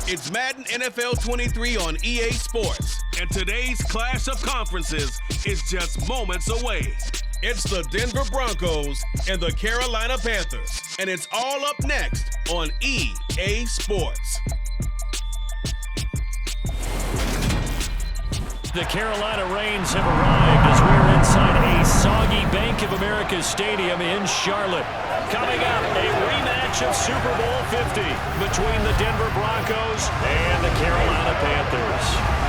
It's Madden NFL 23 on EA Sports, and today's clash of conferences is just moments away. It's the Denver Broncos and the Carolina Panthers, and it's all up next on EA Sports. The Carolina Rains have arrived as we're inside a soggy Bank of America Stadium in Charlotte. Coming up, a rematch of Super Bowl 50 between the Denver Broncos and the Carolina Panthers.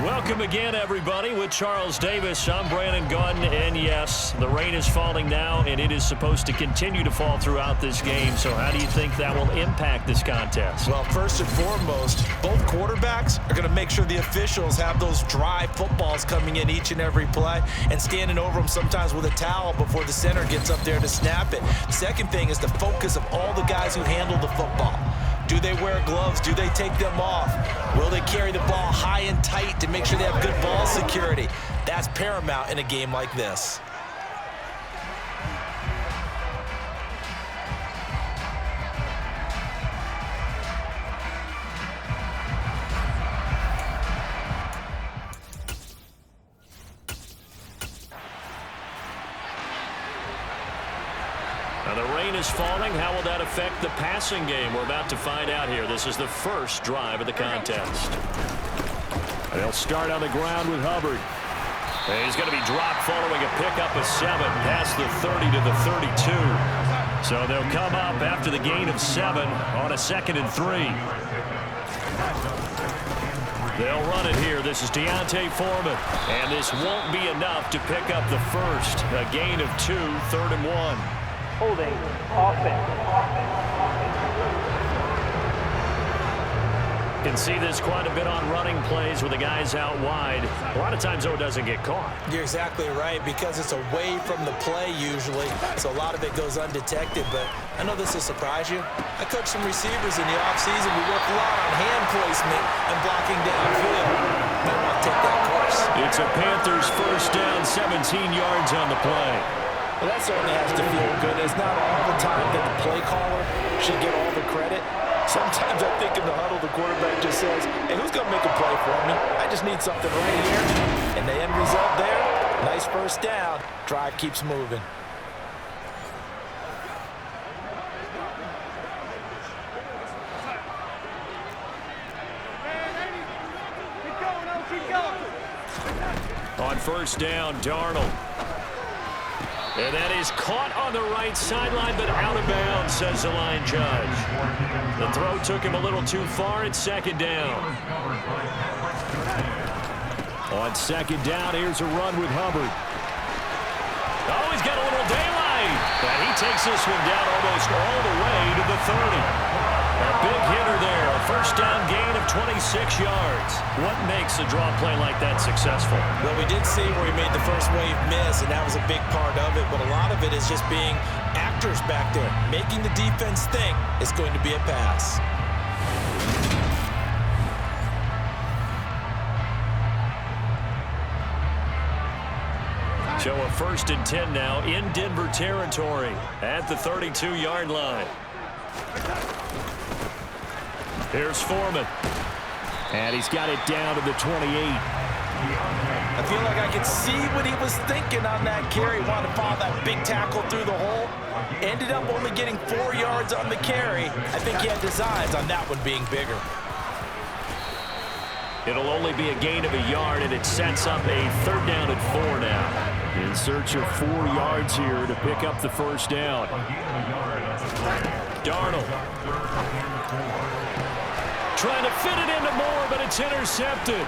Welcome again, everybody. With Charles Davis, I'm Brandon Gunn, and yes, the rain is falling now, and it is supposed to continue to fall throughout this game. So how do you think that will impact this contest? Well, first and foremost, both quarterbacks are going to make sure the officials have those dry footballs coming in each and every play and standing over them sometimes with a towel before the center gets up there to snap it. The second thing is the focus of all the guys who handle the football. Do they wear gloves? Do they take them off? Will they carry the ball high and tight to make sure they have good ball security? That's paramount in a game like this. Now the rain is falling. How will that affect the passing game? We're about to find out here. This is the first drive of the contest. They'll start on the ground with Hubbard. And he's going to be dropped following a pickup of 7 past the 30 to the 32. So they'll come up after the gain of 7 on a 2nd and 3. They'll run it here. This is Deontay Foreman. And this won't be enough to pick up the first. A gain of 2, 3rd and 1. Holding offense. You can see this quite a bit on running plays with the guys out wide. A lot of times, though, it doesn't get caught. You're exactly right, because it's away from the play usually, so a lot of it goes undetected. But I know this will surprise you. I coached some receivers in the offseason. We work a lot on hand placement and blocking downfield. Might want to take that course. It's a Panthers first down, 17 yards on the play. Well, that certainly has to feel good. It's not all the time that the play caller should get all the credit. Sometimes I think in the huddle, the quarterback just says, hey, who's going to make a play for me? I just need something right here. And the end result there, nice first down. Drive keeps moving. On first down, Darnold. And that is caught on the right sideline, but out of bounds, says the line judge. The throw took him a little too far. It's 2nd down. On 2nd down, here's a run with Hubbard. Oh, he's got a little daylight. And he takes this one down almost all the way to the 30. A big hitter there. A first down gain of 26 yards. What makes a draw play like that successful? Well, we did see where he made the first wave miss, and that was a big part of it. But a lot of it is just being actors back there, making the defense think it's going to be a pass. So a 1st and 10 now in Denver territory at the 32-yard line. Here's Foreman. And he's got it down to the 28. I feel like I could see what he was thinking on that carry. Wanted to follow that big tackle through the hole. Ended up only getting 4 yards on the carry. I think he had designs on that one being bigger. It'll only be a gain of a yard, and it sets up a 3rd down and 4 now. In search of 4 yards here to pick up the first down. Darnold. Trying to fit it into Moore, but it's intercepted.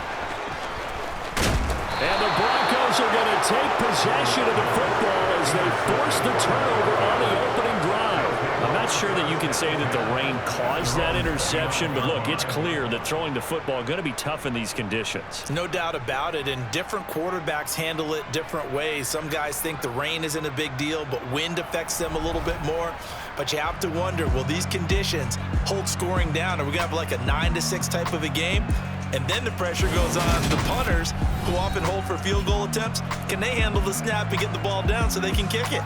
And the Broncos are going to take possession of the football as they force the turnover on the opening drive. I'm not sure that you can say that the rain caused that interception, but look, it's clear that throwing the football is going to be tough in these conditions. No doubt about it, and different quarterbacks handle it different ways. Some guys think the rain isn't a big deal, but wind affects them a little bit more. But you have to wonder, will these conditions hold scoring down? Are we going to have like a 9-6 type of a game? And then the pressure goes on the punters, who often hold for field goal attempts. Can they handle the snap and get the ball down so they can kick it?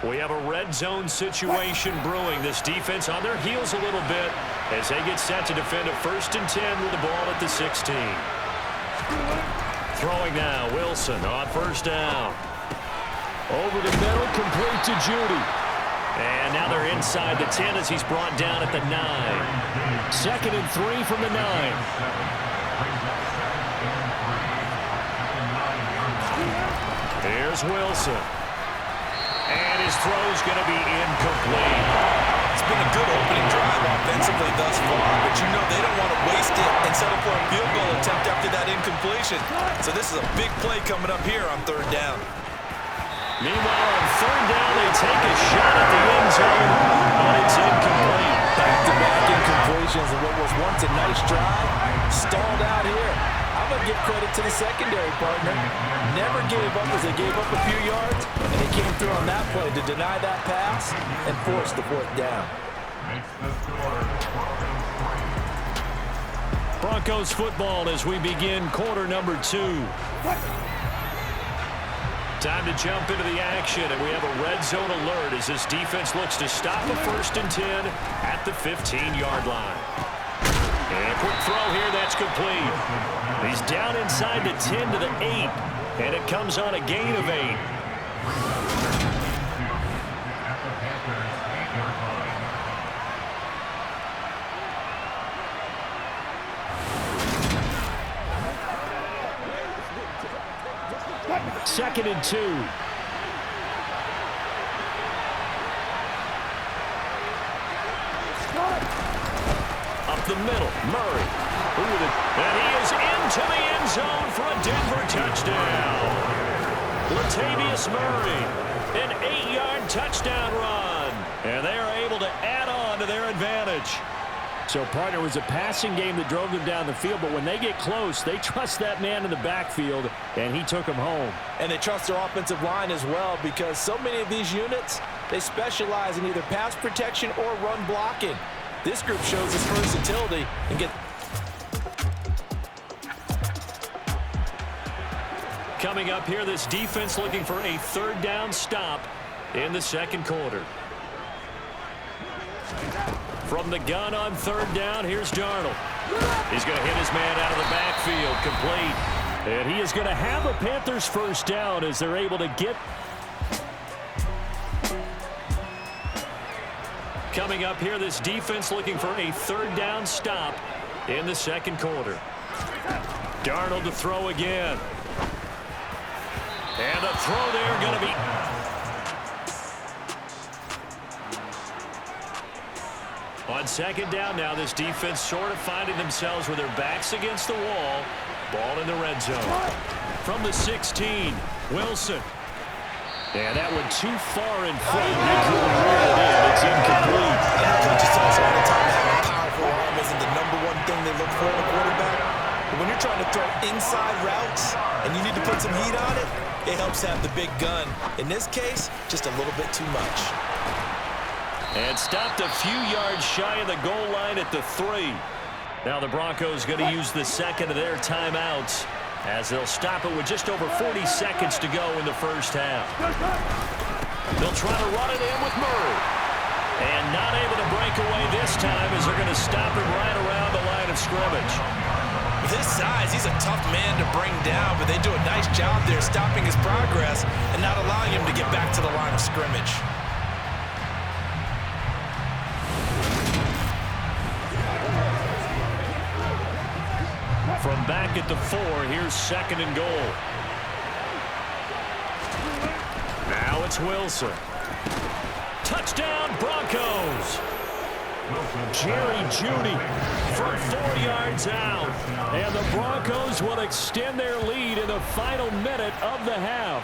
We have a red zone situation brewing. This defense on their heels a little bit as they get set to defend a 1st and 10 with the ball at the 16. Throwing now, Wilson on 1st down. Over the middle, complete to Judy. And now they're inside the 10 as he's brought down at the 9. 2nd and 3 from the 9. Here's Wilson. And his throw's going to be incomplete. It's been a good opening drive offensively thus far, but you know they don't want to waste it and settle for a field goal attempt after that incompletion. So this is a big play coming up here on 3rd down. Meanwhile, on 3rd down, they take a shot at the end zone, but it's incomplete. Back-to-back incompletions of what was once a nice drive, stalled out here. I'm going to give credit to the secondary partner. Never gave up as they gave up a few yards, and they came through on that play to deny that pass and force the 4th down. Broncos football as we begin quarter number 2. Time to jump into the action, and we have a red zone alert as this defense looks to stop a 1st and 10 at the 15-yard line. And a quick throw here, that's complete. He's down inside the 10 to the 8, and it comes on a gain of 8. Second and 2. Up the middle, Murray. And he is into the end zone for a Denver touchdown. Latavius Murray, an 8-yard touchdown run. And they are able to add on to their advantage. So, partner, it was a passing game that drove them down the field, but when they get close, they trust that man in the backfield, and he took them home. And they trust their offensive line as well, because so many of these units, they specialize in either pass protection or run blocking. This group shows its versatility and get. Coming up here, this defense looking for a 3rd down stop in the 2nd quarter. From the gun on 3rd down, here's Darnold. He's going to hit his man out of the backfield, complete. And he is going to have a Panthers 1st down as they're able to get. Coming up here, this defense looking for a 3rd down stop in the 2nd quarter. Darnold to throw again. And the throw there going to be. On 2nd down now, this defense sort of finding themselves with their backs against the wall. Ball in the red zone. From the 16, Wilson. And that one too far in front. They couldn't reel it in. It's incomplete. Coaches tell us all the time that having a powerful arm isn't the #1 thing they look for in a quarterback. But when you're trying to throw inside routes and you need to put some heat on it, it helps have the big gun. In this case, just a little bit too much. And stopped a few yards shy of the goal line at the 3. Now the Broncos going to use the 2nd of their timeouts as they'll stop it with just over 40 seconds to go in the 1st half. They'll try to run it in with Murray. And not able to break away this time as they're going to stop him right around the line of scrimmage. With his size, he's a tough man to bring down, but they do a nice job there stopping his progress and not allowing him to get back to the line of scrimmage. From back at the 4, here's 2nd and goal. Now it's Wilson. Touchdown, Broncos. Jerry Jeudy from 4 yards out. And the Broncos will extend their lead in the final minute of the half.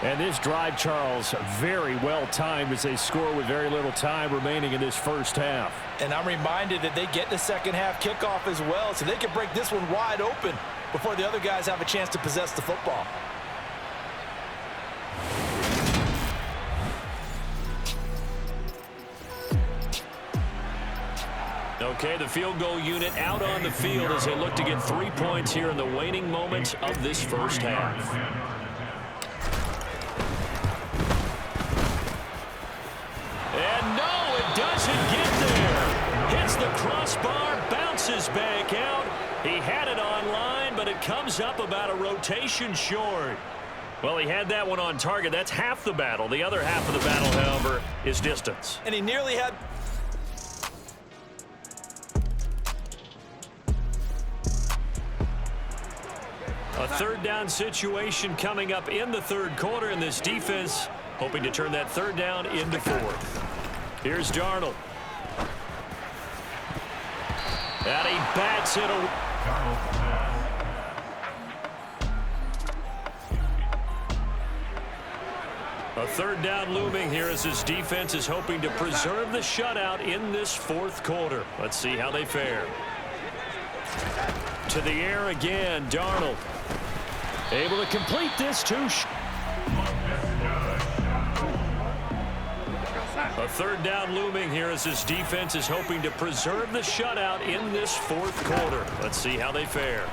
And this drive, Charles, very well timed as they score with very little time remaining in this first half. And I'm reminded that they get the second half kickoff as well, so they can break this one wide open before the other guys have a chance to possess the football. Okay, the field goal unit out on the field as they look to get 3 points here in the waning moments of this first half. And no, it doesn't get there. Hits the crossbar, bounces back out. He had it online, but it comes up about a rotation short. Well, he had that one on target. That's half the battle. The other half of the battle, however, is distance. And he nearly had... A third down situation coming up in the third quarter, and this defense hoping to turn that third down into fourth. Here's Darnold. And he bats it away. A third down looming here as his defense is hoping to preserve the shutout in this fourth quarter. Let's see how they fare. To the air again, Darnold. Able to complete this too. A third down looming here as his defense is hoping to preserve the shutout in this fourth quarter. Let's see how they fare.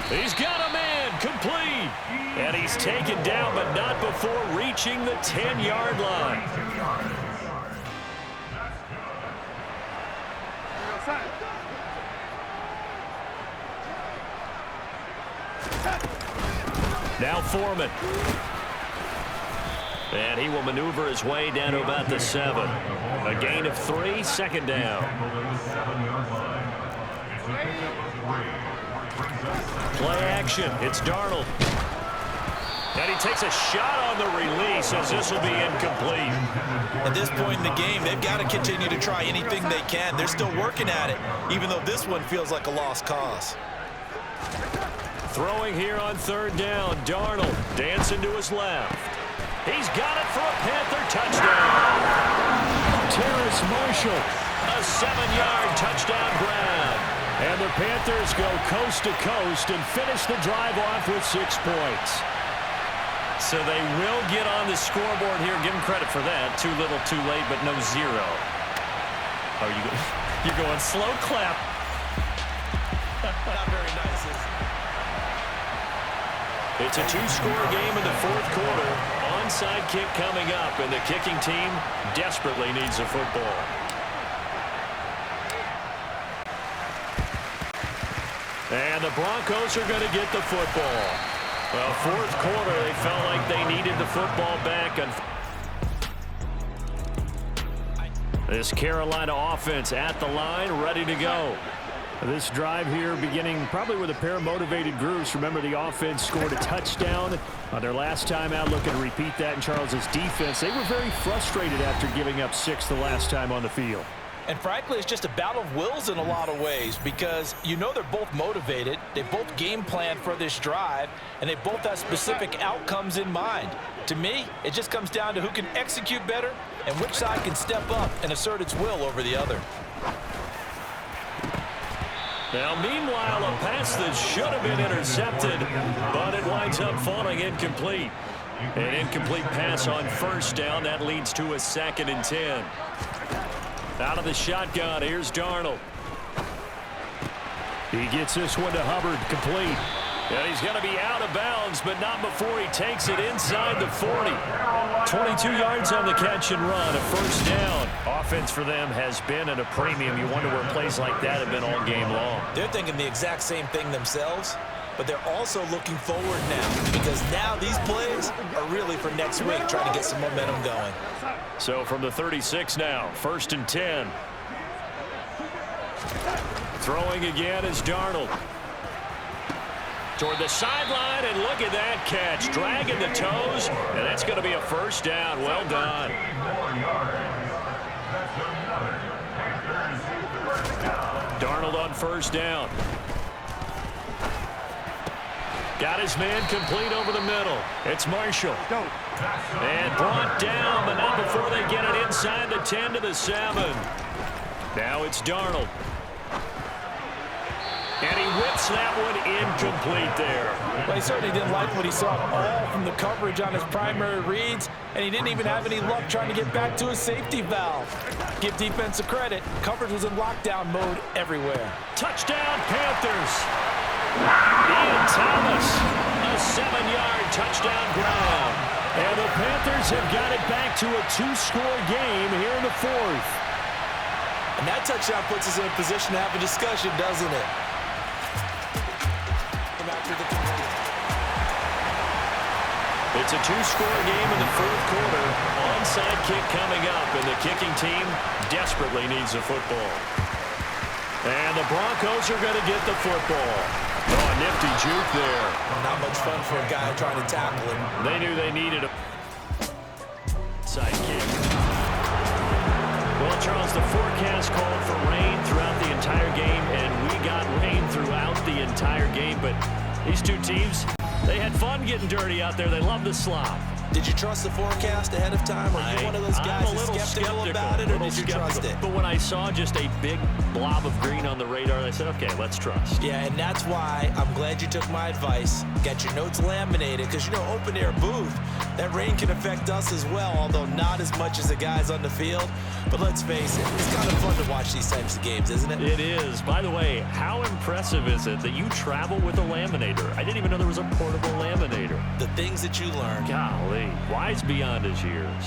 He's got a man complete. And he's taken down, but not before reaching the 10-yard line. Now Foreman. And he will maneuver his way down to about the 7. A gain of 3, second down. Play action. It's Darnold. And he takes a shot on the release as this will be incomplete. At this point in the game, they've got to continue to try anything they can. They're still working at it, even though this one feels like a lost cause. Throwing here on third down, Darnold dancing to his left. He's got it for a Panther touchdown. Terrace Marshall, a 7-yard touchdown grab. And the Panthers go coast to coast and finish the drive off with 6 points. So they will get on the scoreboard here. Give them credit for that. Too little, too late, but no 0. Oh, you're going slow clap. Not very nice. It's a 2-score game in the fourth quarter. Onside kick coming up, and the kicking team desperately needs a football. And the Broncos are going to get the football. Well, fourth quarter, they felt like they needed the football back. This Carolina offense at the line, ready to go. This drive here beginning probably with a pair of motivated groups. Remember, the offense scored a touchdown on their last time out. Looking to repeat that in Charles's defense. They were very frustrated after giving up 6 the last time on the field. And frankly, it's just a battle of wills in a lot of ways because you know they're both motivated. They both game plan for this drive, and they both have specific outcomes in mind. To me, it just comes down to who can execute better and which side can step up and assert its will over the other. Now, meanwhile, a pass that should have been intercepted, but it winds up falling incomplete. An incomplete pass on first down. That leads to a 2nd and 10. Out of the shotgun, here's Darnold. He gets this one to Hubbard, complete. And he's going to be out of bounds, but not before he takes it inside the 40. 22 yards on the catch and run, a first down. Offense for them has been at a premium. You wonder where plays like that have been all game long. They're thinking the exact same thing themselves, but they're also looking forward now because now these plays are really for next week, trying to get some momentum going. So from the 36 now, 1st and 10. Throwing again is Darnold. Toward the sideline, and look at that catch. Dragging the toes, and that's going to be a first down. Well done. Darnold on first down. Got his man complete over the middle. It's Marshall. And brought down, but not before they get it inside the 10 to the 7. Now it's Darnold. And he whips that one incomplete there. Well, he certainly didn't like what he saw all from the coverage on his primary reads, and he didn't even have any luck trying to get back to his safety valve. Give defensive credit. Coverage was in lockdown mode everywhere. Touchdown, Panthers. Ian Thomas, a 7-yard touchdown ground. And the Panthers have got it back to a 2-score game here in the 4th. And that touchdown puts us in a position to have a discussion, doesn't it? It's a 2-score game in the 4th quarter. Onside kick coming up, and the kicking team desperately needs a football. And the Broncos are going to get the football. Oh, nifty juke there. Not much fun for a guy trying to tackle him. They knew they needed a side kick. Well, Charles, the forecast called for rain throughout the entire game, and we got rain throughout the entire game. But these two teams, they had fun getting dirty out there. They love the slop. Did you trust the forecast ahead of time? Are you one of those guys I'm a little skeptical about it, or did you trust it? But when I saw just a big blob of green on the radar, I said, okay, let's trust. Yeah, and that's why I'm glad you took my advice. Get your notes laminated, because, you know, open-air booth, that rain can affect us as well, although not as much as the guys on the field. But let's face it, it's kind of fun to watch these types of games, isn't it? It is. By the way, how impressive is it that you travel with a laminator? I didn't even know there was a portable laminator. The things that you learn. Golly, wise beyond his years.